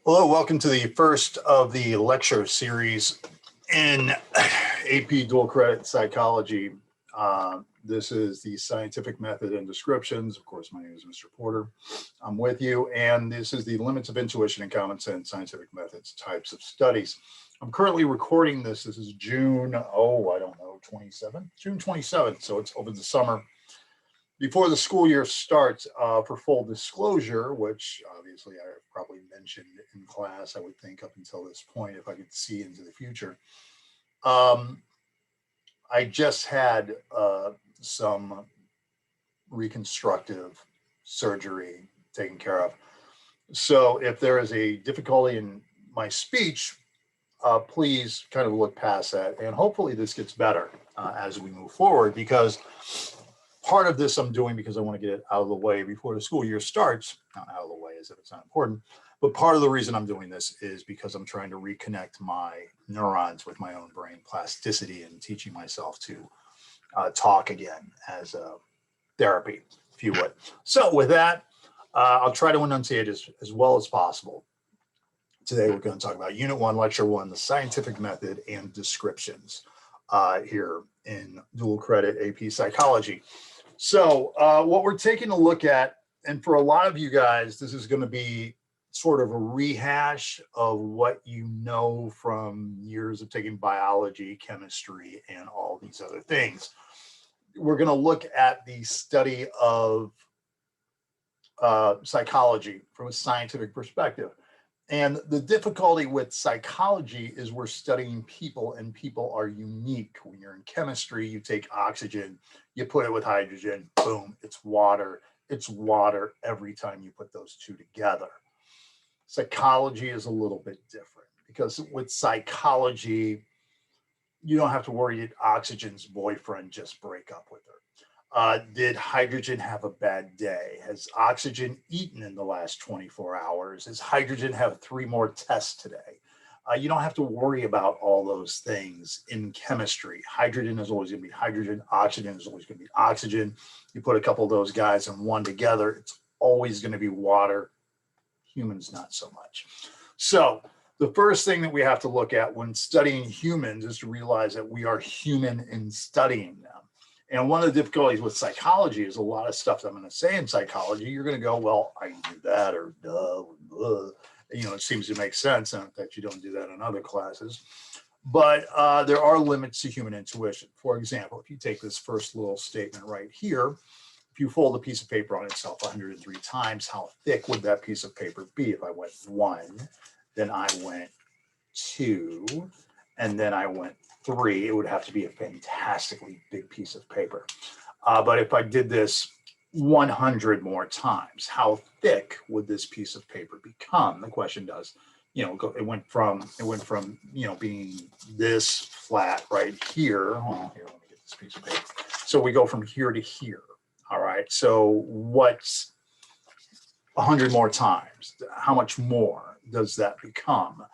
Hello, welcome to the first of the lecture series in AP Dual Credit Psychology. This is the scientific method and descriptions. Of course, my name is Mr. Porter. I'm with you, and this is the limits of intuition and common sense, scientific methods, types of studies. I'm currently recording this. This is June, 27th? June 27th, so it's over the summer. Before the school year starts, for full disclosure, which obviously I probably mentioned in class, I would think up until this point, if I could see into the future. I just had some reconstructive surgery taken care of. So if there is a difficulty in my speech, please kind of look past that. And hopefully this gets better as we move forward, because part of this I'm doing because I want to get it out of the way before the school year starts. Not out of the way as if it's not important, but part of the reason I'm doing this is because I'm trying to reconnect my neurons with my own brain plasticity and teaching myself to talk again as a therapy, if you would. So with that, I'll try to enunciate as well as possible. Today we're going to talk about Unit 1, Lecture 1, the scientific method and descriptions here in dual credit AP Psychology. So what we're taking a look at, and for a lot of you guys, this is going to be sort of a rehash of what you know from years of taking biology, chemistry, and all these other things. We're going to look at the study of psychology from a scientific perspective. And the difficulty with psychology is we're studying people, and people are unique. When you're in chemistry, you take oxygen, you put it with hydrogen, boom, it's water. It's water every time you put those two together. Psychology is a little bit different, because with psychology, you don't have to worry that oxygen's boyfriend just break up with her. Did hydrogen have a bad day? Has oxygen eaten in the last 24 hours? Does hydrogen have 3 more tests today? You don't have to worry about all those things in chemistry. Hydrogen is always going to be hydrogen. Oxygen is always going to be oxygen. You put a couple of those guys and one together, it's always going to be water. Humans, not so much. So the first thing that we have to look at when studying humans is to realize that we are human in studying them. And one of the difficulties with psychology is a lot of stuff that I'm going to say in psychology, you're going to go, well, I do that, or duh, blah. You know, it seems to make sense, and that you don't do that in other classes. But there are limits to human intuition. For example, if you take this first little statement right here, if you fold a piece of paper on itself 103 times, how thick would that piece of paper be? If I went 1, then I went 2, and then I went 3, it would have to be a fantastically big piece of paper. But if I did this 100 more times, how thick would this piece of paper become? The question does, you know, it went from, you know, being this flat right here. Well, here, let me get this piece of paper. So we go from here to here. All right. So what's 100 more times? How much more does that become?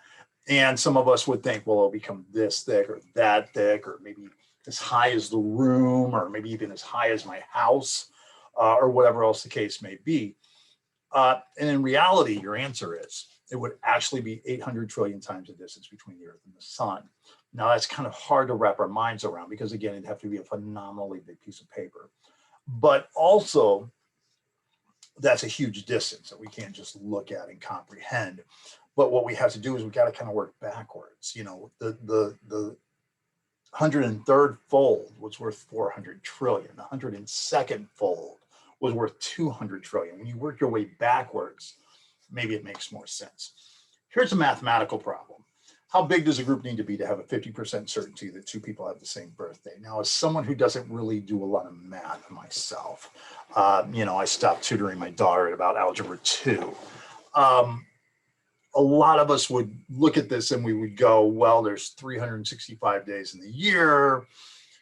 And some of us would think, well, it'll become this thick or that thick, or maybe as high as the room, or maybe even as high as my house, or whatever else the case may be. And in reality, your answer is it would actually be 800 trillion times the distance between the Earth and the sun. Now, that's kind of hard to wrap our minds around, because, again, it'd have to be a phenomenally big piece of paper. But also, that's a huge distance that we can't just look at and comprehend. But what we have to do is we got to kind of work backwards. You know, the 103rd fold was worth 400 trillion. The 102nd fold was worth 200 trillion. When you work your way backwards, maybe it makes more sense. Here's a mathematical problem. How big does a group need to be to have a 50% certainty that 2 people have the same birthday? Now, as someone who doesn't really do a lot of math myself, you know, I stopped tutoring my daughter at about algebra 2. A lot of us would look at this and we would go, well, there's 365 days in the year.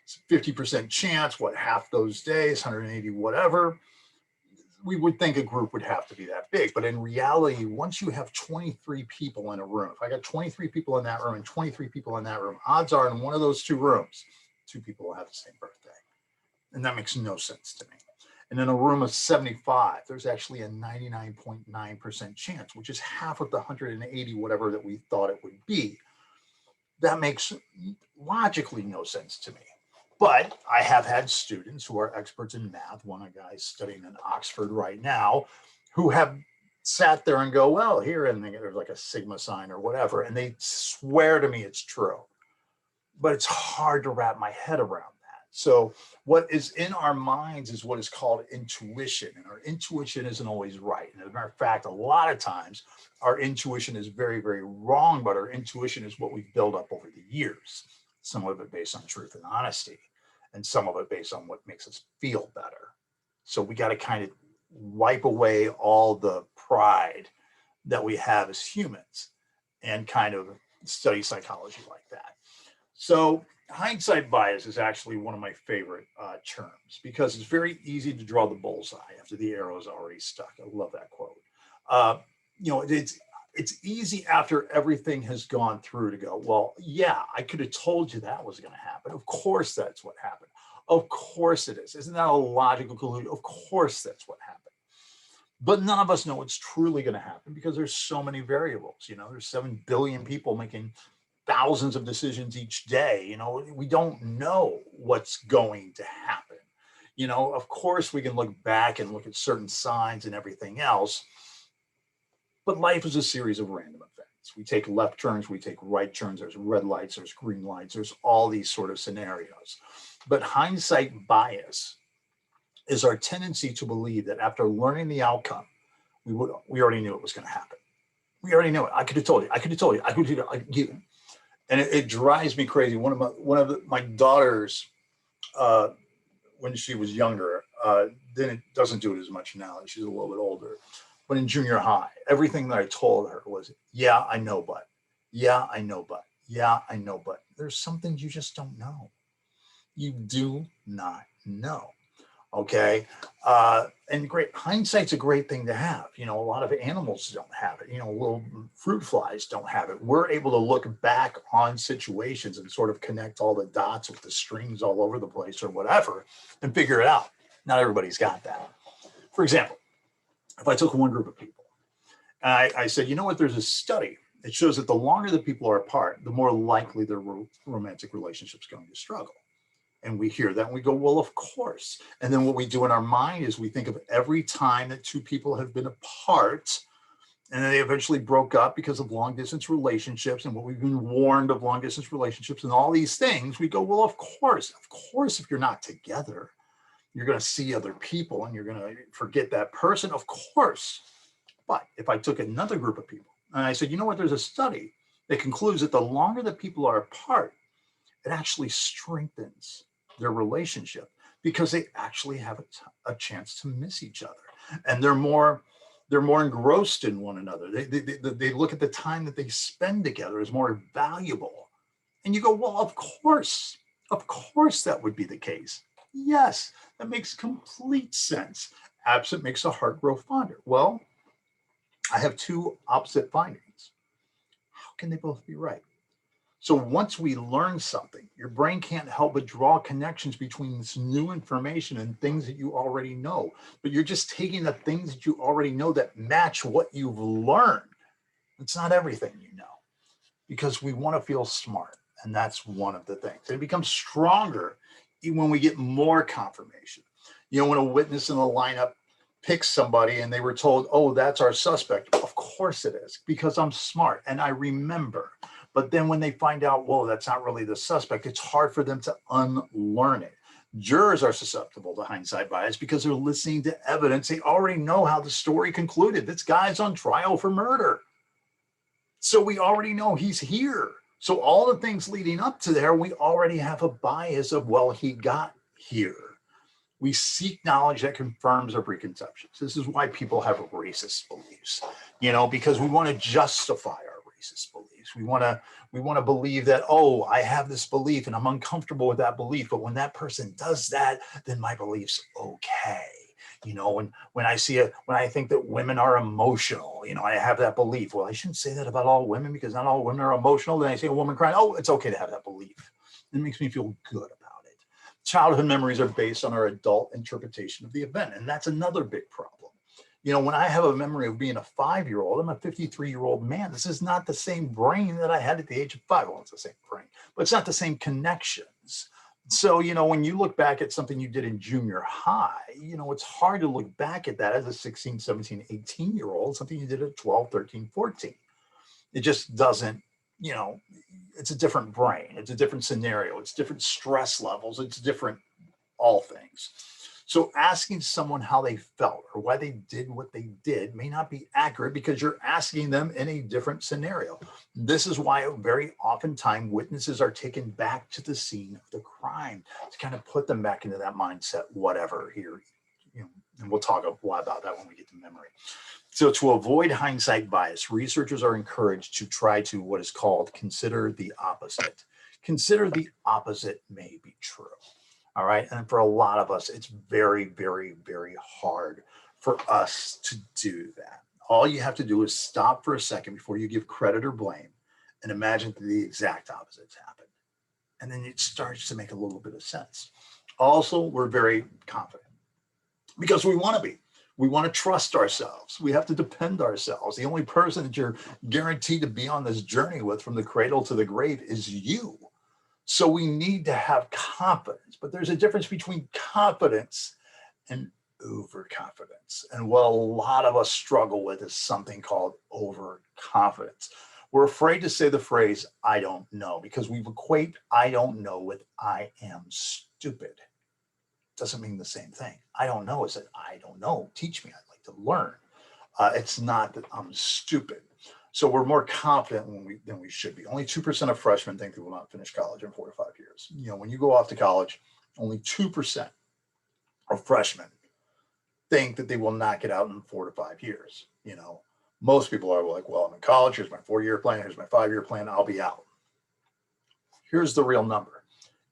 It's a 50% chance. What, half those days, 180, whatever. We would think a group would have to be that big. But in reality, once you have 23 people in a room, if I got 23 people in that room and 23 people in that room, odds are in one of those 2 rooms, 2 people will have the same birthday. And that makes no sense to me. And in a room of 75, there's actually a 99.9% chance, which is half of the 180 whatever that we thought it would be. That makes logically no sense to me. But I have had students who are experts in math, one of the guys studying in Oxford right now, who have sat there and go, well, here, and there's like a sigma sign or whatever, and they swear to me it's true. But it's hard to wrap my head around that. So what is in our minds is what is called intuition, and our intuition isn't always right. And as a matter of fact, a lot of times our intuition is very, very wrong, but our intuition is what we've built up over the years. Some of it based on truth and honesty, and some of it based on what makes us feel better. So we got to kind of wipe away all the pride that we have as humans and kind of study psychology like that. So hindsight bias is actually one of my favorite terms because it's very easy to draw the bullseye after the arrow is already stuck. I love that quote. It's easy after everything has gone through to go, well, yeah, I could have told you that was going to happen. Of course, that's what happened. Of course it is. Isn't that a logical conclusion? Of course, that's what happened. But none of us know what's truly going to happen because there's so many variables. There's 7 billion people making thousands of decisions each day. We don't know what's going to happen. Of course, we can look back and look at certain signs and everything else. But life is a series of random events. We take left turns, we take right turns, there's red lights, there's green lights, there's all these sort of scenarios. But hindsight bias is our tendency to believe that after learning the outcome, we already knew it was going to happen. We already knew it. I could have told you. I could have told you. I could have. And it drives me crazy. One of my daughters, when she was younger, then it doesn't do it as much now. She's a little bit older. But in junior high, everything that I told her was, yeah, I know, but. Yeah, I know, but. Yeah, I know, but. There's some things you just don't know. You do not know. Okay. And great hindsight's a great thing to have. A lot of animals don't have it. Little fruit flies don't have it. We're able to look back on situations and sort of connect all the dots with the strings all over the place or whatever and figure it out. Not everybody's got that. For example, if I took one group of people and I said, you know what, there's a study that shows that the longer the people are apart, the more likely their romantic relationship's going to struggle. And we hear that and we go, well, of course. And then what we do in our mind is we think of every time that two people have been apart and then they eventually broke up because of long distance relationships and what we've been warned of long distance relationships and all these things. We go, well, of course, if you're not together, you're going to see other people and you're going to forget that person. Of course. But if I took another group of people and I said, you know what, there's a study that concludes that the longer that people are apart, it actually strengthens their relationship because they actually have a chance to miss each other, and they're more engrossed in one another. They look at the time that they spend together as more valuable. And you go, well, of course that would be the case. Yes, that makes complete sense. Absent makes the heart grow fonder. Well, I have two opposite findings. How can they both be right? So once we learn something, your brain can't help but draw connections between this new information and things that you already know. But you're just taking the things that you already know that match what you've learned. It's not everything you know, because we want to feel smart. And that's one of the things. And it becomes stronger even when we get more confirmation. When a witness in the lineup picks somebody and they were told, oh, that's our suspect. Of course it is, because I'm smart and I remember. But then when they find out, whoa, that's not really the suspect, it's hard for them to unlearn it. Jurors are susceptible to hindsight bias because they're listening to evidence. They already know how the story concluded. This guy's on trial for murder. So we already know he's here. So all the things leading up to there, we already have a bias of, well, he got here. We seek knowledge that confirms our preconceptions. This is why people have racist beliefs, because we want to justify our racist beliefs. We want to believe that, oh, I have this belief and I'm uncomfortable with that belief. But when that person does that, then my belief's okay. When I think that women are emotional, I have that belief. Well, I shouldn't say that about all women because not all women are emotional. Then I see a woman crying, oh, it's okay to have that belief. It makes me feel good about it. childhood memories are based on our adult interpretation of the event. And that's another big problem. You know, when I have a memory of being a 5-year-old, I'm a 53-year-old man. This is not the same brain that I had at the age of 5. Well, it's the same brain, but it's not the same connections. So, you know, when you look back at something you did in junior high, you know, it's hard to look back at that as a 16, 17, 18-year-old, something you did at 12, 13, 14. It just doesn't, you know, it's a different brain. It's a different scenario. It's different stress levels. It's different all things. So asking someone how they felt or why they did what they did may not be accurate because you're asking them in a different scenario. This is why very oftentimes witnesses are taken back to the scene of the crime to kind of put them back into that mindset, whatever here, you know, and we'll talk a lot about that when we get to memory. So to avoid hindsight bias, researchers are encouraged to try to what is called consider the opposite. Consider the opposite may be true. All right. And for a lot of us, it's very, very, very hard for us to do that. All you have to do is stop for a second before you give credit or blame and imagine that the exact opposites happen. And then it starts to make a little bit of sense. Also, we're very confident because we want to be. We want to trust ourselves. We have to depend ourselves. The only person that you're guaranteed to be on this journey with from the cradle to the grave is you. So we need to have confidence, but there's a difference between confidence and overconfidence. And what a lot of us struggle with is something called overconfidence. We're afraid to say the phrase, I don't know, because we equate I don't know with I am stupid. Doesn't mean the same thing. I don't know is that I don't know. Teach me. I'd like to learn. It's not that I'm stupid. So we're more confident than we should be. Only 2% of freshmen think they will not finish college in 4 to 5 years. You know, when you go off to college, only 2% of freshmen think that they will not get out in 4 to 5 years. You know, most people are like, well, I'm in college. Here's my 4-year plan. Here's my 5-year plan. I'll be out. Here's the real number.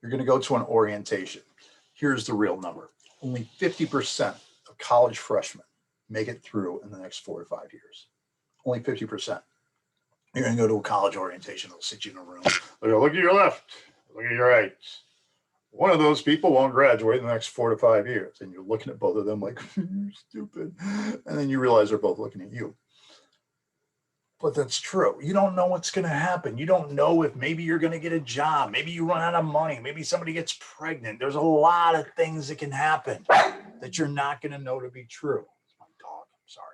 You're going to go to an orientation. Here's the real number. Only 50% of college freshmen make it through in the next 4 to 5 years. Only 50%. You're going to go to a college orientation. They'll sit you in a room. They'll go, look at your left. Look at your right. One of those people won't graduate in the next 4 to 5 years. And you're looking at both of them like, you're stupid. And then you realize they're both looking at you. But that's true. You don't know what's going to happen. You don't know if maybe you're going to get a job. Maybe you run out of money. Maybe somebody gets pregnant. There's a lot of things that can happen that you're not going to know to be true. It's my dog. I'm sorry.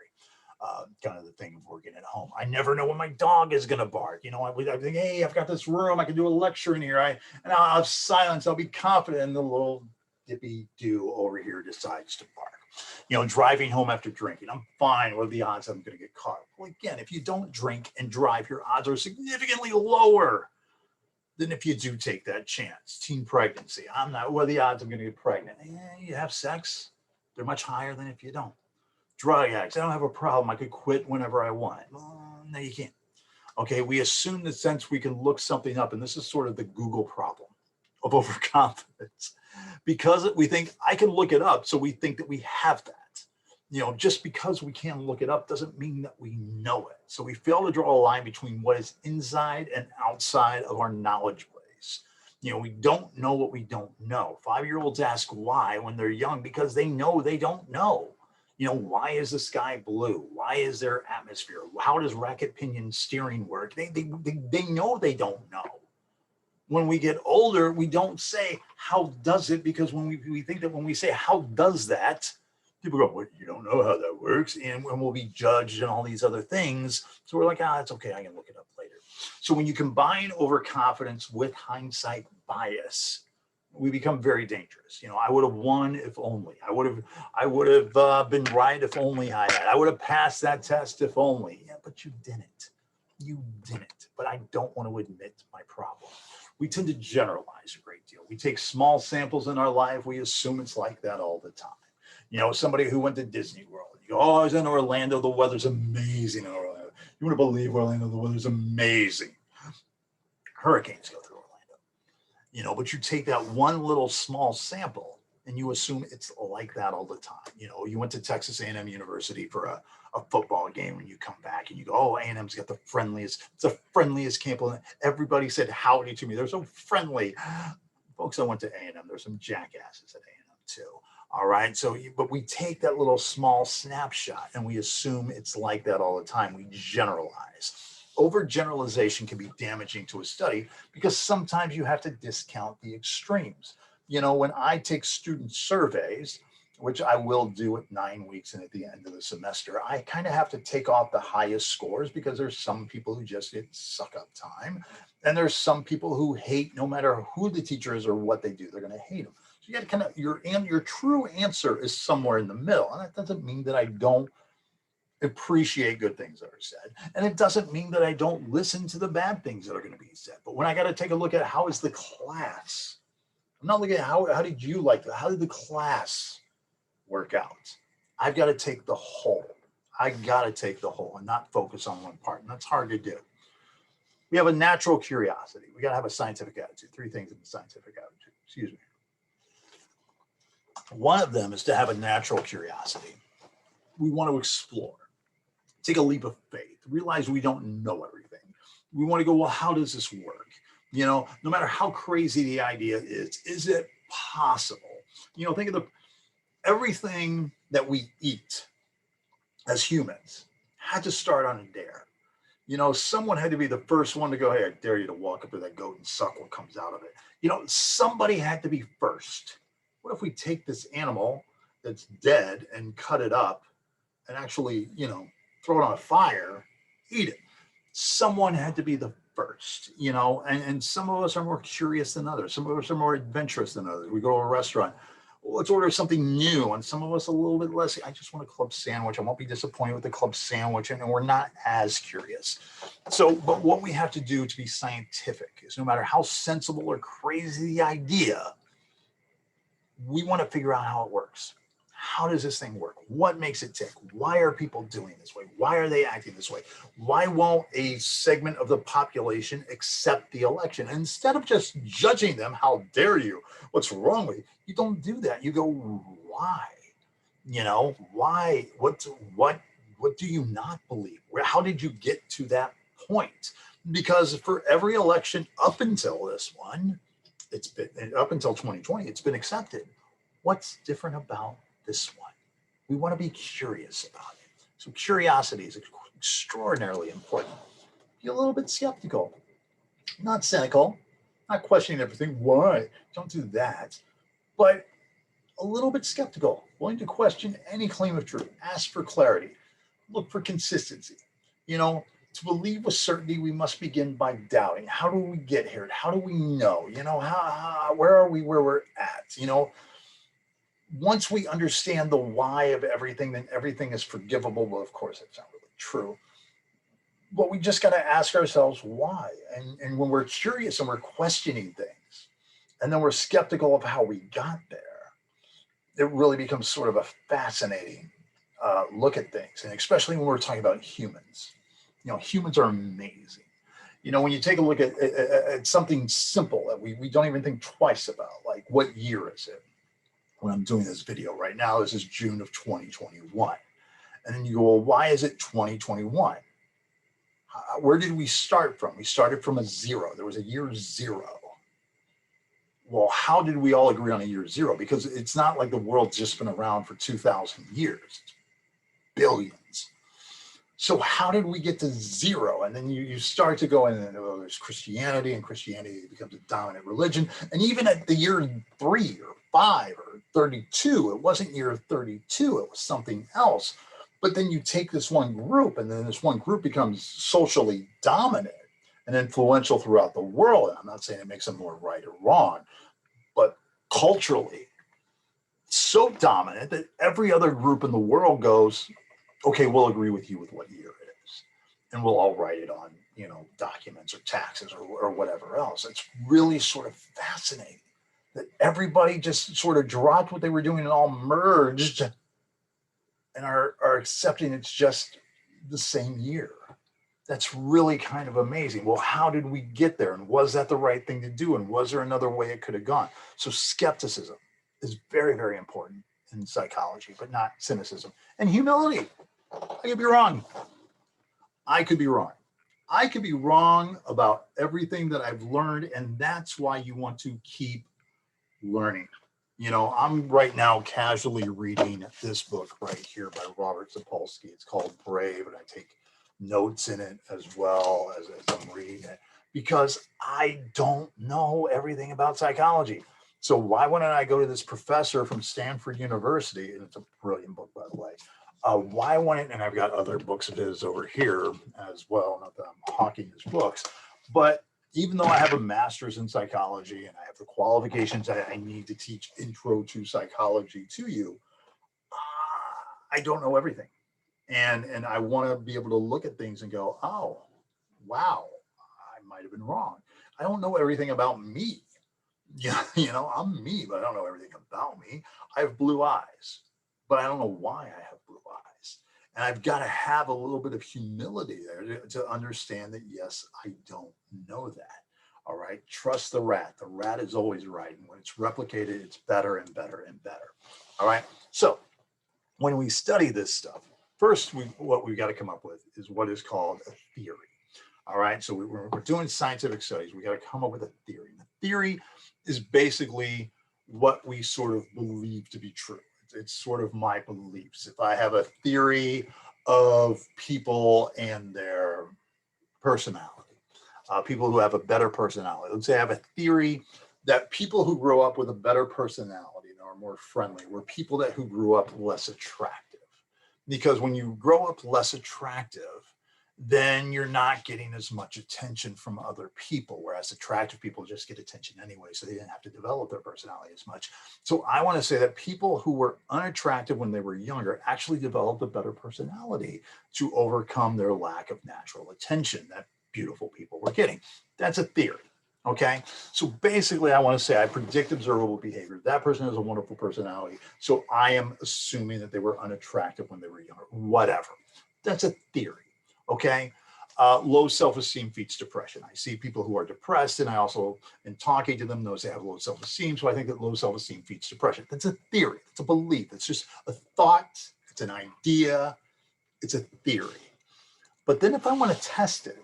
Kind of the thing of working at home. I never know when my dog is going to bark. You know, I think, hey, I've got this room. I can do a lecture in here. And I'll have silence. I'll be confident. And the little dippy do over here decides to bark. You know, driving home after drinking. I'm fine. What are the odds I'm going to get caught? Well, again, if you don't drink and drive, your odds are significantly lower than if you do take that chance. Teen pregnancy. What are the odds I'm going to get pregnant? You have sex. They're much higher than if you don't. Drug addicts. I don't have a problem. I could quit whenever I want. Well, no, you can't. Okay, we assume that since we can look something up, and this is sort of the Google problem of overconfidence, because we think I can look it up, so we think that we have that. You know, just because we can look it up doesn't mean that we know it. So we fail to draw a line between what is inside and outside of our knowledge base. You know, we don't know what we don't know. 5-year-olds ask why when they're young because they know they don't know. You know, why is the sky blue? Why is there atmosphere? How does racket pinion steering work? They know they don't know. When we get older, we don't say, how does it? Because when we think that when we say, how does that? People go, well, you don't know how that works. And we'll be judged and all these other things. So we're like, it's okay. I can look it up later. So when you combine overconfidence with hindsight bias, we become very dangerous. You know, I would have won if only. I would have been right if only I had. I would have passed that test if only. Yeah, but you didn't. You didn't. But I don't want to admit my problem. We tend to generalize a great deal. We take small samples in our life. We assume it's like that all the time. You know, somebody who went to Disney World. You go, I was in Orlando. The weather's amazing in Orlando. You wouldn't believe Orlando. The weather's amazing. Hurricanes go through Orlando. You know, but you take that one little small sample and you assume it's like that all the time. You know, you went to Texas A&M University for a football game and you come back and you go, oh, A&M's got it's the friendliest campus. Everybody said howdy to me. They're so friendly. Folks, I went to A&M. There's some jackasses at A&M too. All right. So, but we take that little small snapshot and we assume it's like that all the time. We generalize. Overgeneralization can be damaging to a study because sometimes you have to discount the extremes. You know, when I take student surveys, which I will do at 9 weeks and at the end of the semester, I kind of have to take off the highest scores because there's some people who just get suck up time. And there's some people who hate no matter who the teacher is or what they do, they're going to hate them. So you got to kind of, your true answer is somewhere in the middle. And that doesn't mean that I don't appreciate good things that are said. And it doesn't mean that I don't listen to the bad things that are going to be said. But when I got to take a look at how is the class, I'm not looking at how did you like that? How did the class work out? I've got to take the whole. I got to take the whole and not focus on one part. And that's hard to do. We have a natural curiosity. We got to have a scientific attitude. 3 things in the scientific attitude. Excuse me. One of them is to have a natural curiosity. We want to explore. Take a leap of faith. Realize we don't know everything. We want to go, well, how does this work? You know, no matter how crazy the idea is it possible? You know, think of everything that we eat as humans had to start on a dare. You know, someone had to be the first one to go, hey, I dare you to walk up to that goat and suck what comes out of it. You know, somebody had to be first. What if we take this animal that's dead and cut it up and actually, you know, throw it on a fire, eat it? Someone had to be the first, you know, and some of us are more curious than others. Some of us are more adventurous than others. We go to a restaurant, well, let's order something new. And some of us a little bit less. I just want a club sandwich. I won't be disappointed with the club sandwich. And we're not as curious. So, but what we have to do to be scientific is no matter how sensible or crazy the idea, we want to figure out how it works. How does this thing work? What makes it tick? Why are people doing this way? Why are they acting this way? Why won't a segment of the population accept the election? And instead of just judging them, how dare you? What's wrong with you? You don't do that. You go, why? You know, why? What do you not believe? How did you get to that point? Because for every election up until this one, it's been up until 2020, it's been accepted. What's different about this one? We want to be curious about it. So curiosity is extraordinarily important. Be a little bit skeptical, not cynical, not questioning everything. Why? Don't do that. But a little bit skeptical, willing to question any claim of truth, ask for clarity, look for consistency. You know, to believe with certainty, we must begin by doubting. How do we get here? How do we know? You know, where are we where we're at? You know, once we understand the why of everything, then everything is forgivable. Well, of course, it's not really true. But we just got to ask ourselves why. And when we're curious and we're questioning things, and then we're skeptical of how we got there, it really becomes sort of a fascinating look at things. And especially when we're talking about humans. You know, humans are amazing. You know, when you take a look at something simple that we don't even think twice about, like what year is it? When I'm doing this video right now, this is June of 2021. And then you go, well, why is it 2021? Where did we start from? We started from a 0. There was a year 0. Well, how did we all agree on a year 0? Because it's not like the world's just been around for 2,000 years. It's billions. So how did we get to 0? And then you start to go in and there's Christianity, and Christianity becomes a dominant religion. And even at the year 3 or 5 or 32, it wasn't year 32, it was something else. But then you take this one group, and then this one group becomes socially dominant and influential throughout the world. And I'm not saying it makes them more right or wrong, but culturally, so dominant that every other group in the world goes, okay, we'll agree with you with what year it is. And we'll all write it on, you know, documents or taxes or whatever else. It's really sort of fascinating that everybody just sort of dropped what they were doing and all merged and are accepting it's just the same year. That's really kind of amazing. Well, how did we get there? And was that the right thing to do? And was there another way it could have gone? So skepticism is very, very important in psychology, but not cynicism. And humility. I could be wrong. I could be wrong. I could be wrong about everything that I've learned. And that's why you want to keep learning. You know, I'm right now casually reading this book right here by Robert Sapolsky. It's called Brave, and I take notes in it as well as I'm reading it because I don't know everything about psychology. So why wouldn't I go to this professor from Stanford University? And it's a brilliant book, by the way. Why wouldn't, and I've got other books of his over here as well, not that I'm hawking his books, but even though I have a master's in psychology and I have the qualifications I need to teach intro to psychology to you, I don't know everything. And I want to be able to look at things and go, oh, wow, I might have been wrong. I don't know everything about me. Yeah, you know, I'm me, but I don't know everything about me. I have blue eyes, but I don't know why I have blue eyes. And I've got to have a little bit of humility there to understand that, yes, I don't know that. All right. Trust the rat. The rat is always right. And when it's replicated, it's better and better and better. All right. So when we study this stuff, first, what we've got to come up with is what is called a theory. All right. So we're doing scientific studies. We got to come up with a theory. And the theory is basically what we sort of believe to be true. It's sort of my beliefs. If I have a theory of people and their personality, people who have a better personality. Let's say I have a theory that people who grow up with a better personality and are more friendly were people who grew up less attractive. Because when you grow up less attractive, then you're not getting as much attention from other people, whereas attractive people just get attention anyway, so they didn't have to develop their personality as much. So I want to say that people who were unattractive when they were younger actually developed a better personality to overcome their lack of natural attention that beautiful people were getting. That's a theory. Okay, so basically I want to say I predict observable behavior. That person has a wonderful personality, so I am assuming that they were unattractive when they were younger, whatever. That's a theory. Okay, low self-esteem feeds depression. I see people who are depressed, and I also, in talking to them, notice they have low self-esteem. So I think that low self-esteem feeds depression. That's a theory. It's a belief. It's just a thought. It's an idea. It's a theory. But then if I want to test it,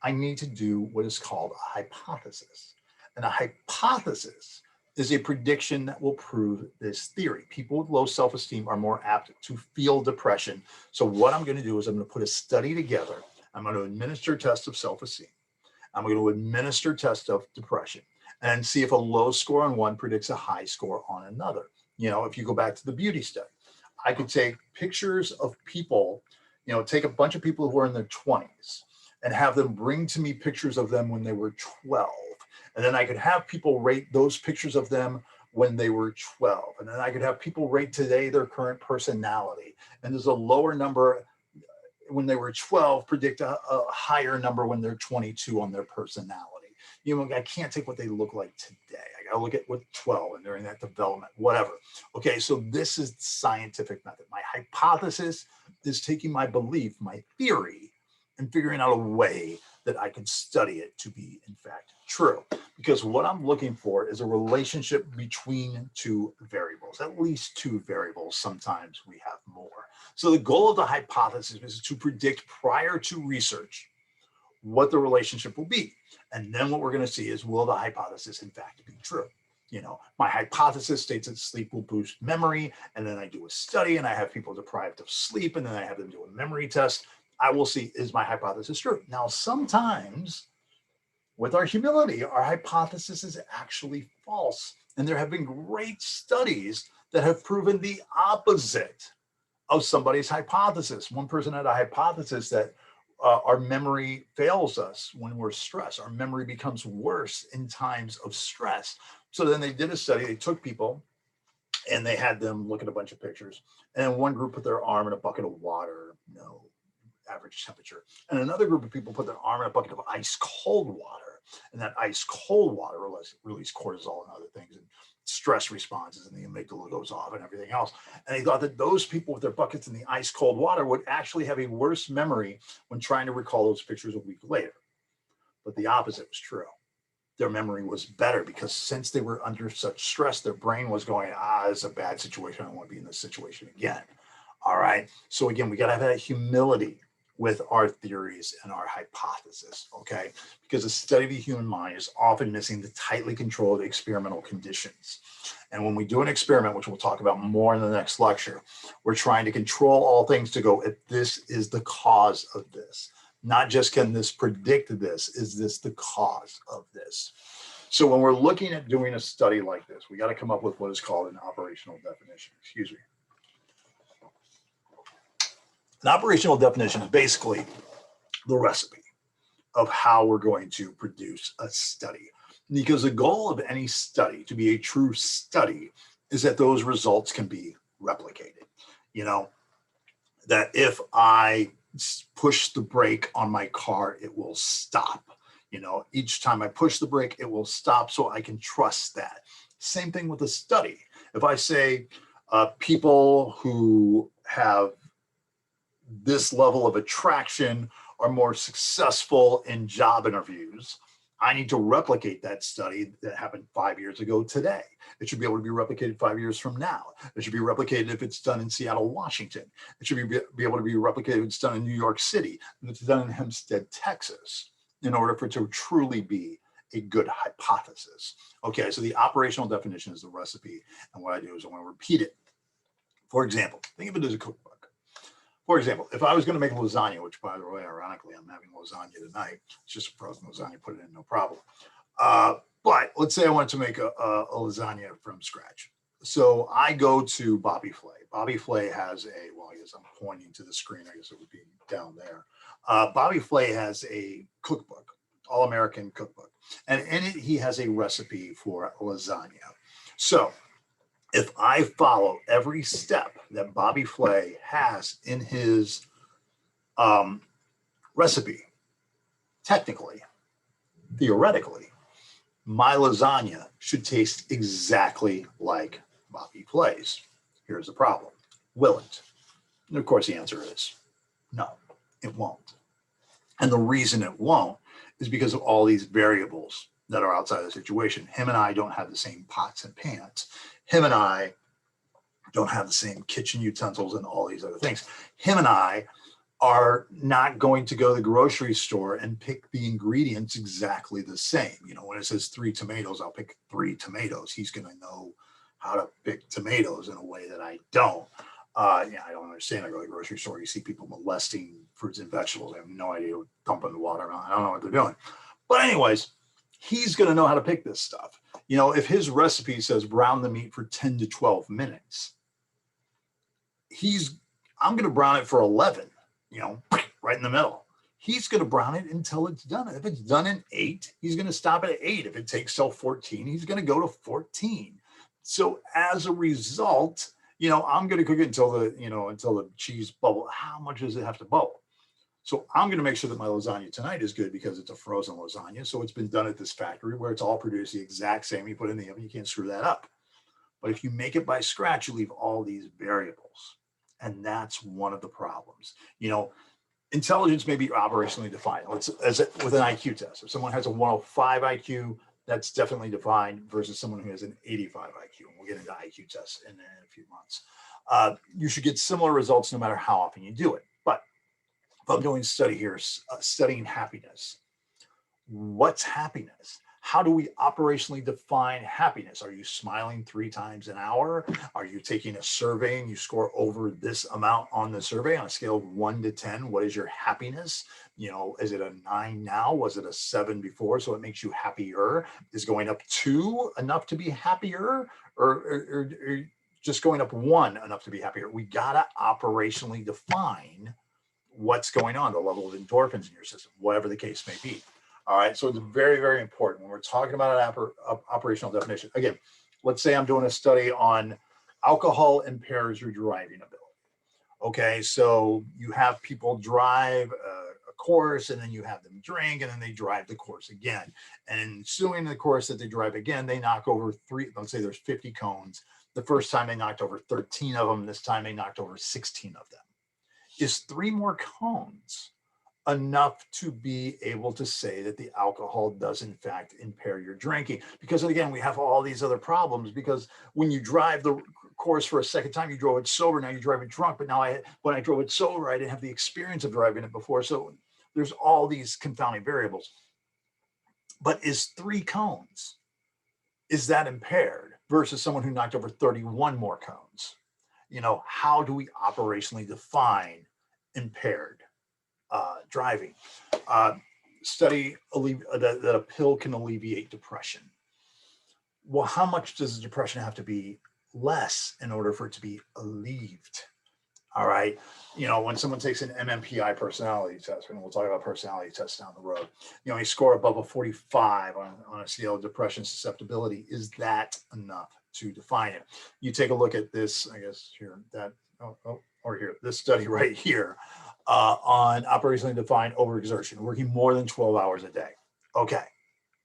I need to do what is called a hypothesis. And a hypothesis is a prediction that will prove this theory. People with low self-esteem are more apt to feel depression. So what I'm going to do is I'm going to put a study together. I'm going to administer tests of self-esteem. I'm going to administer tests of depression and see if a low score on one predicts a high score on another. You know, if you go back to the beauty study, I could take pictures of people, you know, take a bunch of people who are in their 20s and have them bring to me pictures of them when they were 12. And then I could have people rate those pictures of them when they were 12. And then I could have people rate today their current personality. And there's a lower number when they were 12, predict a higher number when they're 22 on their personality. You know, I can't take what they look like today. I got to look at what 12 and during that development, whatever. Okay, so this is the scientific method. My hypothesis is taking my belief, my theory, and figuring out a way that I can study it to be, in fact, true. Because what I'm looking for is a relationship between two variables, at least two variables. Sometimes we have more. So the goal of the hypothesis is to predict prior to research what the relationship will be. And then what we're going to see is, will the hypothesis, in fact, be true? You know, my hypothesis states that sleep will boost memory. And then I do a study and I have people deprived of sleep. And then I have them do a memory test. I will see, is my hypothesis true? Now, sometimes with our humility, our hypothesis is actually false. And there have been great studies that have proven the opposite of somebody's hypothesis. One person had a hypothesis that our memory fails us when we're stressed. Our memory becomes worse in times of stress. So then they did a study. They took people and they had them look at a bunch of pictures. And one group put their arm in a bucket of water, you know, average temperature. And another group of people put their arm in a bucket of ice cold water. And that ice cold water release cortisol and other things, and stress responses, and the amygdala goes off and everything else. And they thought that those people with their buckets in the ice cold water would actually have a worse memory when trying to recall those pictures a week later. But the opposite was true. Their memory was better because since they were under such stress, their brain was going, it's a bad situation. I don't want to be in this situation again. All right. So again, we got to have that humility with our theories and our hypothesis, okay? Because the study of the human mind is often missing the tightly controlled experimental conditions. And when we do an experiment, which we'll talk about more in the next lecture, we're trying to control all things to go, if this is the cause of this, not just can this predict this, is this the cause of this? So when we're looking at doing a study like this, we got to come up with what is called an operational definition, excuse me. An operational definition is basically the recipe of how we're going to produce a study. Because the goal of any study to be a true study is that those results can be replicated. You know, that if I push the brake on my car, it will stop. You know, each time I push the brake, it will stop, so I can trust that. Same thing with a study. If I say people who have this level of attraction are more successful in job interviews, I need to replicate that study that happened 5 years ago today. It should be able to be replicated 5 years from now. It should be replicated if it's done in Seattle, Washington. It should be able to be replicated if it's done in New York City, if it's done in Hempstead, Texas, in order for it to truly be a good hypothesis. Okay, so the operational definition is the recipe, and what I do is I want to repeat it. For example, think of it as a cookbook. For example, if I was going to make lasagna, which, by the way, ironically, I'm having lasagna tonight. It's just a frozen lasagna, put it in, no problem. But let's say I wanted to make a lasagna from scratch. So I go to Bobby Flay. Bobby Flay has a, well, I guess I'm pointing to the screen. I guess it would be down there. Bobby Flay has a cookbook, All-American cookbook. And in it, he has a recipe for lasagna. So if I follow every step that Bobby Flay has in his recipe, technically, theoretically, my lasagna should taste exactly like Bobby Flay's. Here's the problem. Will it? And of course, the answer is no, it won't. And the reason it won't is because of all these variables that are outside the situation. Him and I don't have the same pots and pans. Him and I don't have the same kitchen utensils and all these other things. Him and I are not going to go to the grocery store and pick the ingredients exactly the same. You know, when it says 3 tomatoes, I'll pick 3 tomatoes. He's going to know how to pick tomatoes in a way that I don't. Yeah, I don't understand. I go to the grocery store, you see people molesting fruits and vegetables. I have no idea, dumping the water around. I don't know what they're doing. But anyways, he's going to know how to pick this stuff. You know, if his recipe says brown the meat for 10 to 12 minutes, I'm going to brown it for 11, you know, right in the middle. He's going to brown it until it's done. If it's done in 8, he's going to stop at 8. If it takes till 14, he's going to go to 14. So as a result, you know, I'm going to cook it until the cheese bubble. How much does it have to bubble? So I'm going to make sure that my lasagna tonight is good because it's a frozen lasagna. So it's been done at this factory where it's all produced the exact same. You put it in the oven, you can't screw that up. But if you make it by scratch, you leave all these variables. And that's one of the problems. You know, intelligence may be operationally defined. With an IQ test. If someone has a 105 IQ, that's definitely defined versus someone who has an 85 IQ. And we'll get into IQ tests in a few months. You should get similar results no matter how often you do it. But if I'm doing a study here, studying happiness, what's happiness? How do we operationally define happiness? Are you smiling 3 times an hour? Are you taking a survey and you score over this amount on the survey on a scale of 1 to 10? What is your happiness? You know, is it a 9 now? Was it a 7 before? So it makes you happier. Is going up 2 enough to be happier? Or just going up 1 enough to be happier? We gotta operationally define what's going on, the level of endorphins in your system, whatever the case may be. All right, so it's very, very important when we're talking about an operational definition. Again, let's say I'm doing a study on alcohol impairs your driving ability. Okay, so you have people drive a course and then you have them drink and then they drive the course again. And ensuing the course that they drive again, they knock over 3, let's say there's 50 cones. The first time they knocked over 13 of them, this time they knocked over 16 of them. Is 3 more cones enough to be able to say that the alcohol does in fact impair your drinking? Because again, we have all these other problems, because when you drive the course, for a second time, you drove it sober. Now you drive it drunk. But now when I drove it sober, I didn't have the experience of driving it before. So there's all these confounding variables. But is 3 cones, is that impaired versus someone who knocked over 31 more cones? How do we operationally define impaired driving? Study that a pill can alleviate depression. Well, how much does the depression have to be less in order for it to be alleviated? All right. When someone takes an MMPI personality test, and we'll talk about personality tests down the road, you score above a 45 on a scale of depression susceptibility. Is that enough to define it? You take a look at this, I guess here, or here, this study right here on operationally defined overexertion, working more than 12 hours a day. Okay,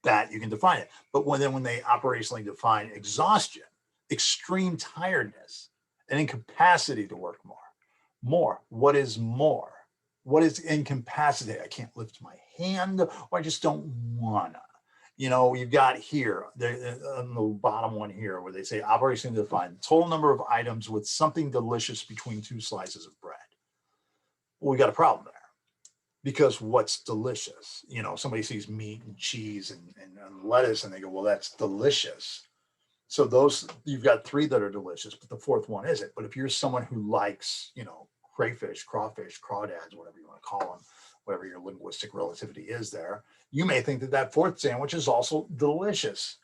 that you can define it. But when they operationally define exhaustion, extreme tiredness, and incapacity to work more. What is more? What is incapacity? I can't lift my hand, or I just don't wanna. You've got here, on the bottom one here, where they say operationally defined, total number of items with something delicious between 2 slices of bread. Well, we got a problem there, because what's delicious? Somebody sees meat and cheese and lettuce, and they go, well, that's delicious. So those, you've got 3 that are delicious, but the 4th one isn't. But if you're someone who likes, crayfish, crawfish, crawdads, whatever you want to call them, whatever your linguistic relativity is there, you may think that 4th sandwich is also delicious.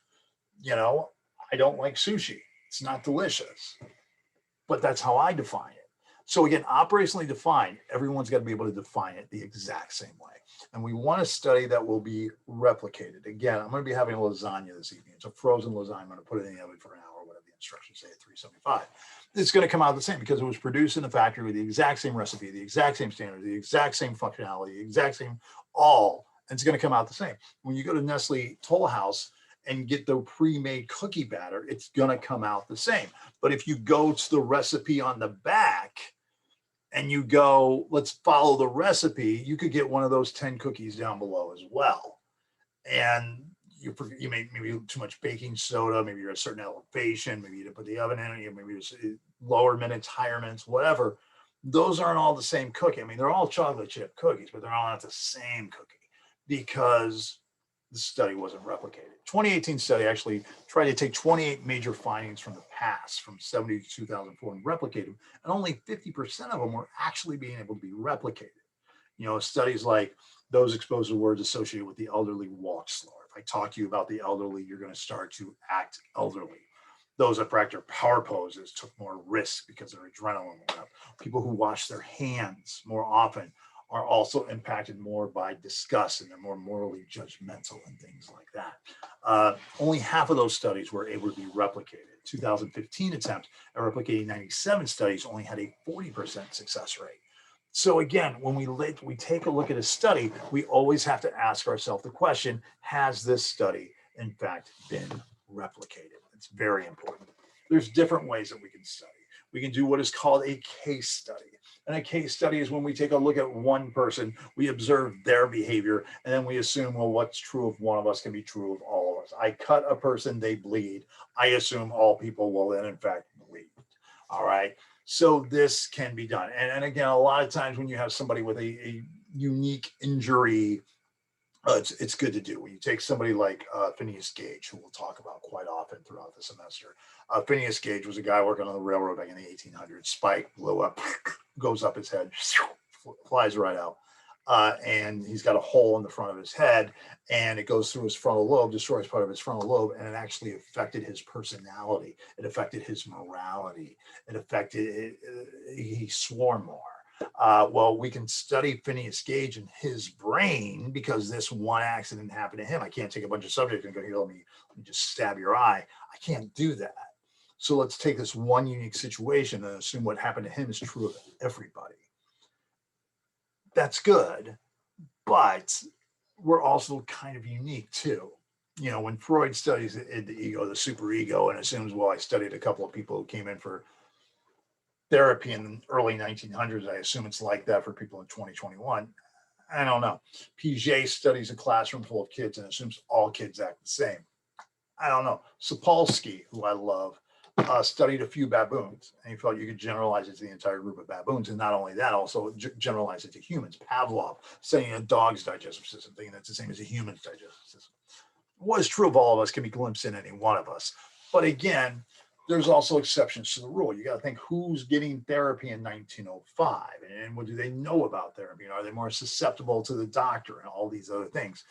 I don't like sushi. It's not delicious, but that's how I define it. So again, operationally defined, everyone's got to be able to define it the exact same way. And we want a study that will be replicated. Again, I'm going to be having a lasagna this evening. It's a frozen lasagna. I'm going to put it in the oven for an hour, whatever the instructions say, at 375. It's going to come out the same because it was produced in the factory with the exact same recipe, the exact same standard, the exact same functionality, the exact same all, and it's going to come out the same. When you go to Nestle Toll House and get the pre-made cookie batter, it's going to come out the same. But if you go to the recipe on the back and you go, let's follow the recipe, you could get one of those 10 cookies down below as well. And you may maybe too much baking soda, maybe you're at a certain elevation, maybe you didn't put the oven in, maybe it's lower minutes, higher minutes, whatever. Those aren't all the same cookie. I mean, they're all chocolate chip cookies, but they're all not the same cookie because the study wasn't replicated. 2018 study actually tried to take 28 major findings from the past, from 70 to 2004, and replicate them, and only 50% of them were actually being able to be replicated. Studies like those exposed to words associated with the elderly walk slower. If I talk to you about the elderly, you're going to start to act elderly. Those that practice power poses took more risk because their adrenaline went up. People who wash their hands more often are also impacted more by disgust, and they're more morally judgmental and things like that. Only half of those studies were able to be replicated. 2015 attempt at replicating 97 studies only had a 40% success rate. So again, when we take a look at a study, we always have to ask ourselves the question, has this study in fact been replicated? It's very important. There's different ways that we can study. We can do what is called a case study. And a case study is when we take a look at one person, we observe their behavior, and then we assume, well, what's true of one of us can be true of all of us. I cut a person, they bleed. I assume all people will then in fact bleed. All right. So this can be done. And again, a lot of times when you have somebody with a unique injury, it's good to do. When you take somebody like Phineas Gage, who we'll talk about quite often throughout the semester. Phineas Gage was a guy working on the railroad back in the 1800s. Spike blew up, goes up his head, flies right out. And he's got a hole in the front of his head, and it goes through his frontal lobe, destroys part of his frontal lobe, and it actually affected his personality. It affected his morality. It affected, he swore more. Well, we can study Phineas Gage and his brain because this one accident happened to him. I can't take a bunch of subjects and go, here, let me just stab your eye. I can't do that. So let's take this one unique situation and assume what happened to him is true of everybody. That's good, but we're also kind of unique too. When Freud studies the ego, the superego, and assumes, well, I studied a couple of people who came in for therapy in the early 1900s. I assume it's like that for people in 2021. I don't know. Piaget studies a classroom full of kids and assumes all kids act the same. I don't know. Sapolsky, who I love, studied a few baboons, and he felt you could generalize it to the entire group of baboons. And not only that, also generalize it to humans. Pavlov studying a dog's digestive system, thinking that's the same as a human's digestive system. What is true of all of us can be glimpsed in any one of us. But again, there's also exceptions to the rule. You got to think who's getting therapy in 1905, and what do they know about therapy? And are they more susceptible to the doctor and all these other things?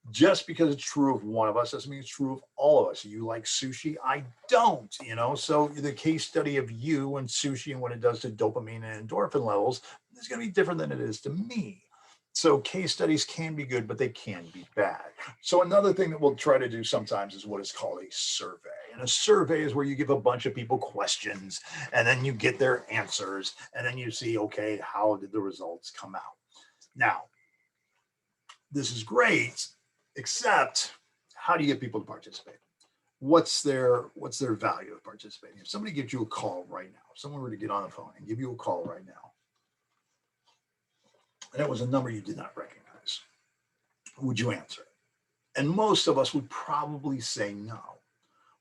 Just because it's true of one of us doesn't mean it's true of all of us. You like sushi? I don't, So the case study of you and sushi and what it does to dopamine and endorphin levels is going to be different than it is to me. So case studies can be good, but they can be bad. So another thing that we'll try to do sometimes is what is called a survey. And a survey is where you give a bunch of people questions and then you get their answers and then you see, okay, how did the results come out? Now, this is great, except how do you get people to participate? What's their value of participating? If somebody gives you a call right now, if someone were to get on the phone and give you a call right now, and it was a number you did not recognize, would you answer it? And most of us would probably say no.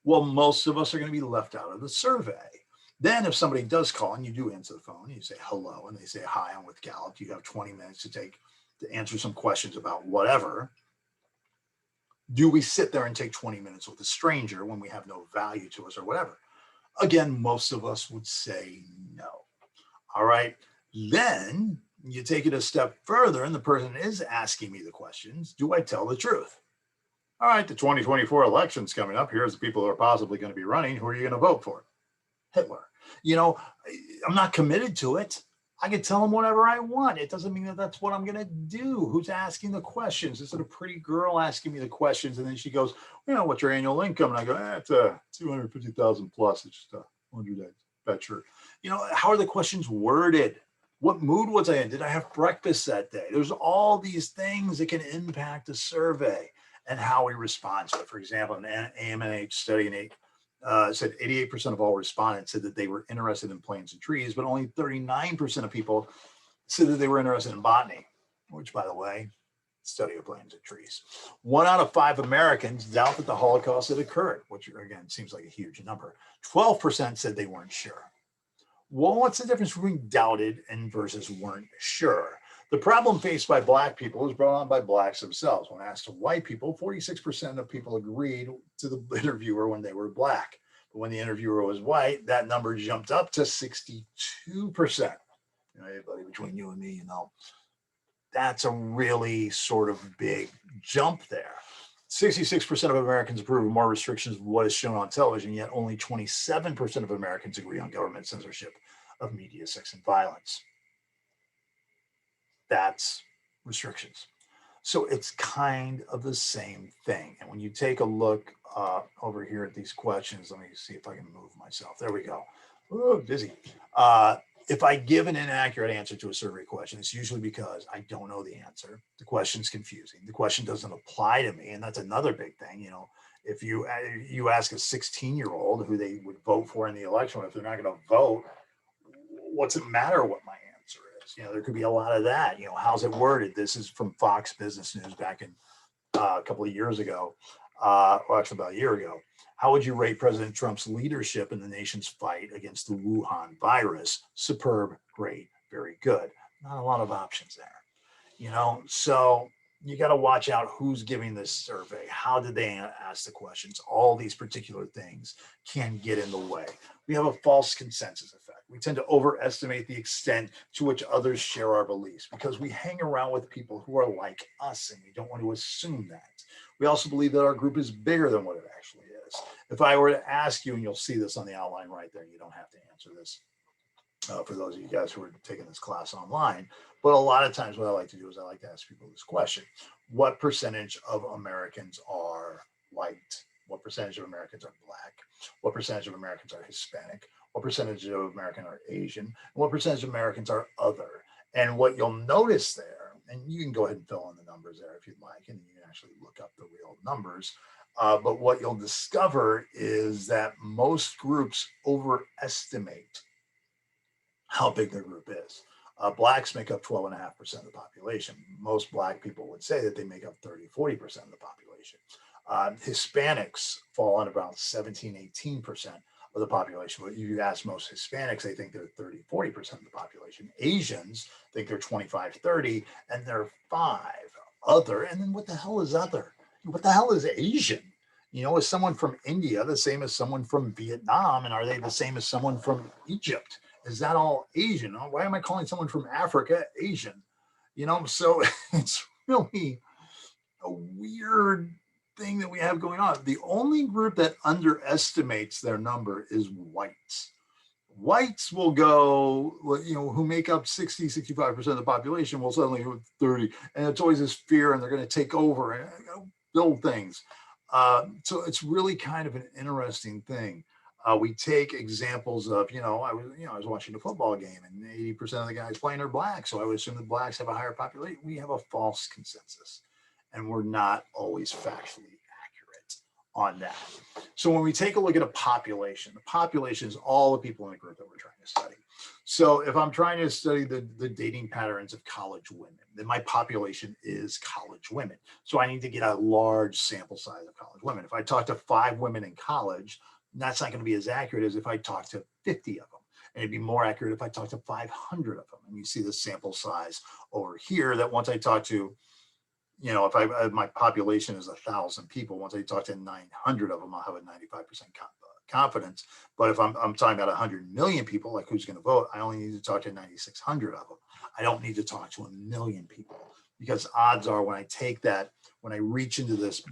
Well, most of us are going to be left out of the survey. Then if somebody does call and you do answer the phone, you say hello, and they say, hi, I'm with Gallup. You have 20 minutes to answer some questions about whatever. Do we sit there and take 20 minutes with a stranger when we have no value to us or whatever? Again, most of us would say no. All right. Then you take it a step further and the person is asking me the questions. Do I tell the truth? All right, the 2024 election's coming up. Here's the people who are possibly going to be running. Who are you going to vote for? Hitler. I'm not committed to it. I can tell them whatever I want. It doesn't mean that that's what I'm going to do. Who's asking the questions? Is it a pretty girl asking me the questions? And then she goes, what's your annual income? And I go, it's 250,000 plus. It's just 100 days. Bet sure. How are the questions worded? What mood was I in? Did I have breakfast that day? There's all these things that can impact a survey and how we respond to it. For example, an AMNH study said 88% of all respondents said that they were interested in plants and trees, but only 39% of people said that they were interested in botany, which, by the way, study of plants and trees. 1 out of 5 Americans doubt that the Holocaust had occurred, which, again, seems like a huge number. 12% said they weren't sure. Well, what's the difference between doubted and versus weren't sure? The problem faced by Black people was brought on by Blacks themselves. When asked to white people, 46% of people agreed to the interviewer when they were Black. But when the interviewer was white, that number jumped up to 62%. Hey, buddy, between you and me, that's a really sort of big jump there. 66% of Americans approve of more restrictions of what is shown on television, yet only 27% of Americans agree on government censorship of media, sex, and violence. That's restrictions. So it's kind of the same thing. And when you take a look over here at these questions, let me see if I can move myself. There we go. Oh, dizzy. If I give an inaccurate answer to a survey question, it's usually because I don't know the answer. The question's confusing. The question doesn't apply to me. And that's another big thing. If you ask a 16-year-old who they would vote for in the election, if they're not going to vote, what's it matter what my answer is? There could be a lot of that. How's it worded? This is from Fox Business News back in a couple of years ago, or actually about a year ago. How would you rate President Trump's leadership in the nation's fight against the Wuhan virus? Superb, great, very good. Not a lot of options there. So you got to watch out who's giving this survey. How did they ask the questions? All these particular things can get in the way. We have a false consensus effect. We tend to overestimate the extent to which others share our beliefs because we hang around with people who are like us and we don't want to assume that. We also believe that our group is bigger than what it actually is. If I were to ask you, and you'll see this on the outline right there, you don't have to answer this for those of you guys who are taking this class online, but a lot of times what I like to do is I like to ask people this question. What percentage of Americans are white? What percentage of Americans are Black? What percentage of Americans are Hispanic? What percentage of Americans are Asian? And what percentage of Americans are other? And what you'll notice there, and you can go ahead and fill in the numbers there if you'd like, and you can actually look up the real numbers. But what you'll discover is that most groups overestimate how big their group is. Blacks make up 12.5% of the population. Most Black people would say that they make up 30-40% of the population. Hispanics fall on about 17-18%. of the population. But you ask most Hispanics, they think they're 30, 40% of the population. Asians think they're 25, 30, and they're 5. Other, and then what the hell is other? What the hell is Asian? Is someone from India the same as someone from Vietnam? And are they the same as someone from Egypt? Is that all Asian? Why am I calling someone from Africa Asian? So it's really a weird thing that we have going on. The only group that underestimates their number is whites. Whites will go, who make up 60, 65% of the population will suddenly go 30. And it's always this fear, and they're going to take over and build things. So it's really kind of an interesting thing. We take examples of, I was watching a football game and 80% of the guys playing are black. So I would assume that blacks have a higher population. We have a false consensus, and we're not always factually accurate on that. So when we take a look at a population, the population is all the people in the group that we're trying to study. So if I'm trying to study the dating patterns of college women, then my population is college women. So I need to get a large sample size of college women. If I talk to 5 women in college, that's not going to be as accurate as if I talk to 50 of them. And it'd be more accurate if I talk to 500 of them. And you see the sample size over here that once I talk to, if my population is 1,000 people, once I talk to 900 of them, I'll have a 95% confidence. But if I'm talking about 100 million people, like who's going to vote, I only need to talk to 9,600 of them. I don't need to talk to 1 million people, because odds are when I take that, when I reach into this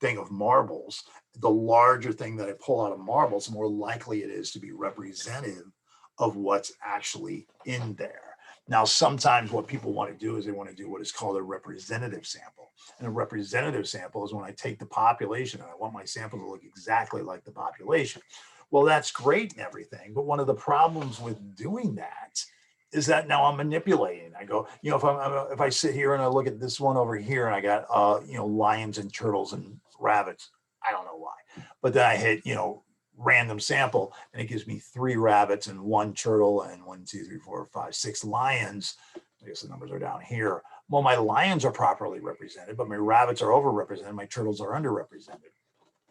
thing of marbles, the larger thing that I pull out of marbles, the more likely it is to be representative of what's actually in there. Now, sometimes what people want to do is they want to do what is called a representative sample. And a representative sample is when I take the population and I want my sample to look exactly like the population. Well, that's great and everything, but one of the problems with doing that is that now I'm manipulating. I go, if I sit here and I look at this one over here and I got, lions and turtles and rabbits, I don't know why, but then I hit, random sample and it gives me 3 rabbits and 1 turtle and 1, 2, 3, 4, 5, 6 lions. I guess the numbers are down here. Well, my lions are properly represented, but my rabbits are overrepresented. My turtles are underrepresented.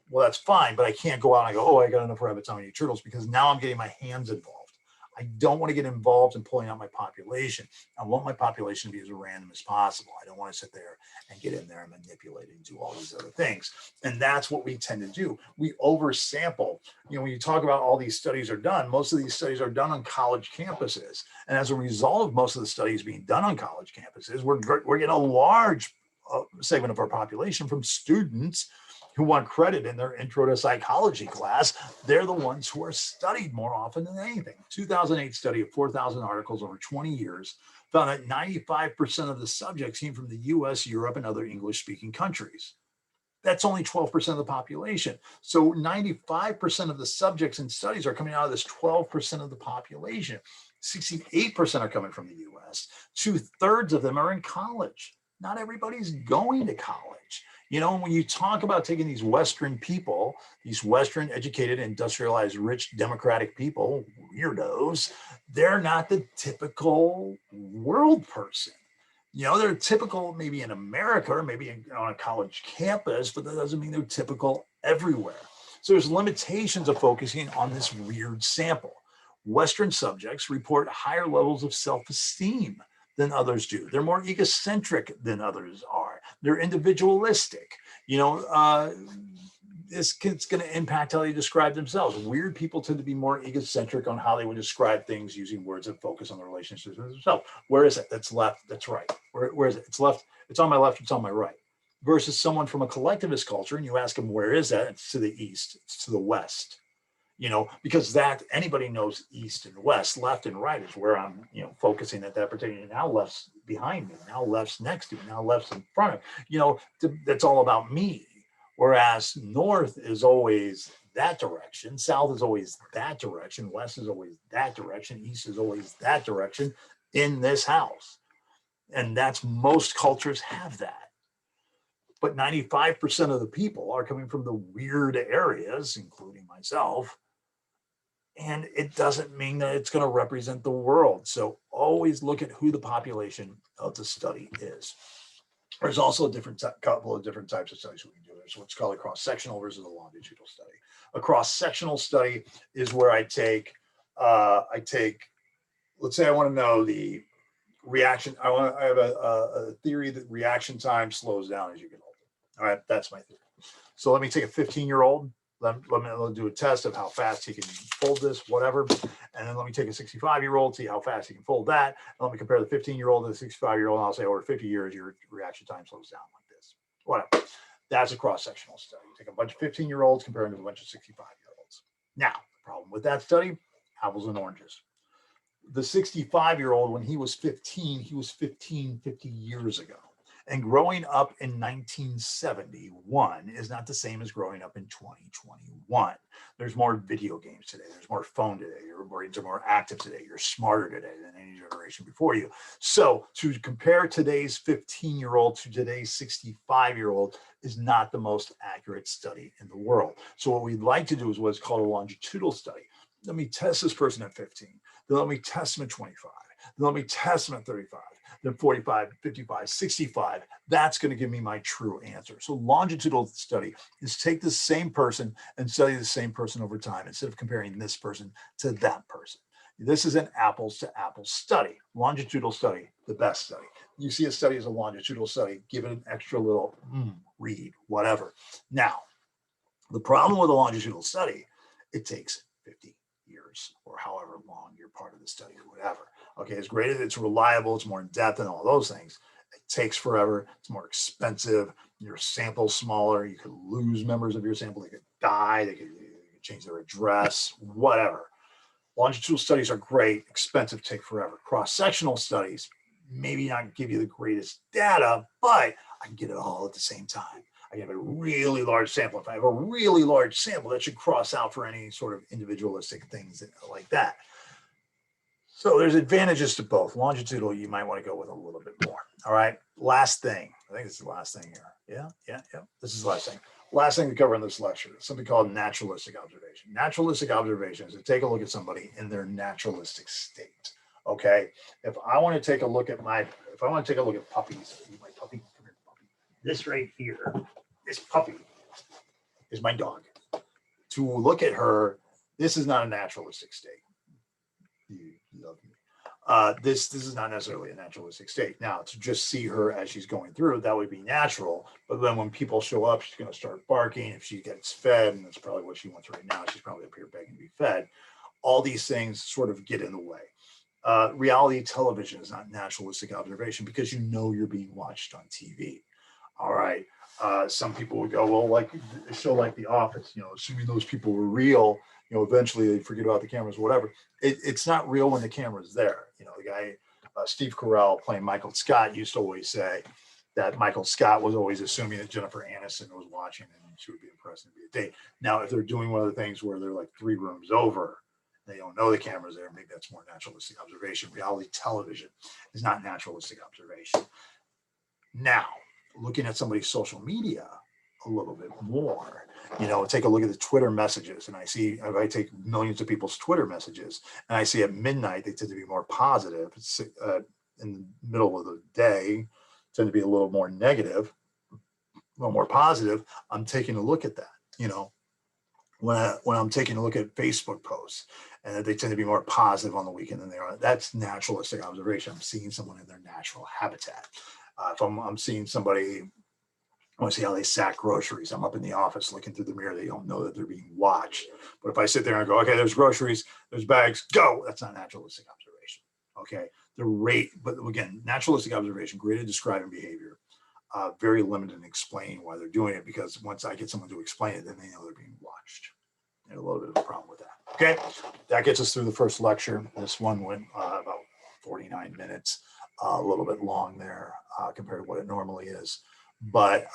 Well, that's fine, but I can't go out and I go, I got enough rabbits, how many turtles? Because now I'm getting my hands involved. I don't want to get involved in pulling out my population. I want my population to be as random as possible. I don't want to sit there and get in there and manipulate and do all these other things. And that's what we tend to do. We oversample. When you talk about all these studies are done, most of these studies are done on college campuses. And as a result of most of the studies being done on college campuses, we're getting a large segment of our population from students who want credit in their intro to psychology class. They're the ones who are studied more often than anything. 2008 study of 4,000 articles over 20 years found that 95% of the subjects came from the US, Europe, and other English-speaking countries. That's only 12% of the population. So 95% of the subjects and studies are coming out of this 12% of the population. 68% are coming from the US. 2/3 of them are in college. Not everybody's going to college. When you talk about taking these Western people, these Western educated, industrialized, rich, democratic people, weirdos, they're not the typical world person. They're typical maybe in America or maybe on a college campus, but that doesn't mean they're typical everywhere. So there's limitations of focusing on this weird sample. Western subjects report higher levels of self-esteem than others do. They're more egocentric than others are. They're individualistic. This is going to impact how they describe themselves. Weird people tend to be more egocentric on how they would describe things using words that focus on the relationships with themselves. Where is it? That's left. That's right. Where is it? It's left. It's on my left. It's on my right. Versus someone from a collectivist culture, and you ask them, where is that? It's to the east. It's to the west. Because that anybody knows east and west, left and right is where I'm, focusing at that particular. Now left's behind me. Now left's next to me. Now left's in front of. That's all about me. Whereas north is always that direction, south is always that direction, west is always that direction, east is always that direction in this house. And that's most cultures have that. But 95% of the people are coming from the weird areas, including myself. And it doesn't mean that it's going to represent the world. So always look at who the population of the study is. There's also a couple of different types of studies we can do. There's what's called a cross-sectional versus a longitudinal study. A cross-sectional study is where I take, let's say I want to know the reaction. I have a theory that reaction time slows down as you get older. All right, that's my theory. So let me take a 15-year-old. Let me do a test of how fast he can fold this, whatever. And then let me take a 65-year-old, see how fast he can fold that. And let me compare the 15-year-old to the 65-year-old. And I'll say over 50 years, your reaction time slows down like this. Whatever. That's a cross-sectional study. You take a bunch of 15-year-olds, compare them to a bunch of 65-year-olds. Now, the problem with that study, apples and oranges. The 65-year-old, when he was 15 50 years ago. And growing up in 1971 is not the same as growing up in 2021. There's more video games today. There's more phone today. Your brains are more active today. You're smarter today than any generation before you. So to compare today's 15-year-old to today's 65-year-old is not the most accurate study in the world. So what we'd like to do is what's called a longitudinal study. Let me test this person at 15. Then let me test them at 25. Then let me test them at 35. Then 45, 55, 65. That's going to give me my true answer. So longitudinal study is take the same person and study the same person over time instead of comparing this person to that person. This is an apples to apples study. Longitudinal study, the best study. You see a study as a longitudinal study, give it an extra little read, whatever. Now, the problem with a longitudinal study, it takes 50 years or however long you're part of the study or whatever. Okay, it's great, it's reliable, it's more in depth and all those things. It takes forever, it's more expensive, your sample's smaller, you could lose members of your sample, they could die, they could change their address, whatever. Longitudinal studies are great, expensive, take forever. Cross-sectional studies, maybe not give you the greatest data, but I can get it all at the same time. I have a really large sample. If I have a really large sample, that should cross out for any sort of individualistic things like that. So there's advantages to both. Longitudinal, you might want to go with a little bit more. All right. Last thing. I think it's the last thing here. Yeah. This is the last thing. Last thing to cover in this lecture is something called naturalistic observation. Naturalistic observation is to take a look at somebody in their naturalistic state. Okay. If I want to take a look at puppies, my puppy, come here, puppy. This right here, this puppy is my dog. To look at her, this is not a naturalistic state. You love me. This is not necessarily a naturalistic state. Now, to just see her as she's going through, that would be natural. But then when people show up, she's going to start barking. If she gets fed, and that's probably what she wants right now, she's probably up here begging to be fed. All these things sort of get in the way. Reality television is not naturalistic observation because you know you're being watched on TV. All right. Some people would go, well, like a show like The Office, assuming those people were real, eventually they forget about the cameras, whatever. It's not real when the camera's there. The guy, Steve Carell playing Michael Scott used to always say that Michael Scott was always assuming that Jennifer Aniston was watching and she would be impressed and be a date. Now, if they're doing one of the things where they're like 3 rooms over, they don't know the camera's there, maybe that's more naturalistic observation. Reality television is not naturalistic observation. Now, looking at somebody's social media a little bit more, take a look at the Twitter messages. And if I take millions of people's Twitter messages and I see at midnight, they tend to be more positive. In the middle of the day, tend to be a little more negative, a little more positive. I'm taking a look at that, when I'm taking a look at Facebook posts and they tend to be more positive on the weekend than they are. That's naturalistic observation. I'm seeing someone in their natural habitat. If I'm seeing somebody, I want to see how they sack groceries. I'm up in the office looking through the mirror. They don't know that they're being watched. But if I sit there and go, okay, there's groceries, there's bags, go. That's not naturalistic observation. Okay. But again, naturalistic observation, great at describing behavior, very limited in explaining why they're doing it, because once I get someone to explain it, then they know they're being watched. And a little bit of a problem with that. Okay. That gets us through the first lecture. This one went about 49 minutes, a little bit long there compared to what it normally is. But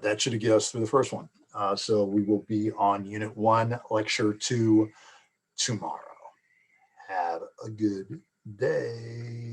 that should get us through the first one. So we will be on Unit 1, Lecture 2 tomorrow. Have a good day.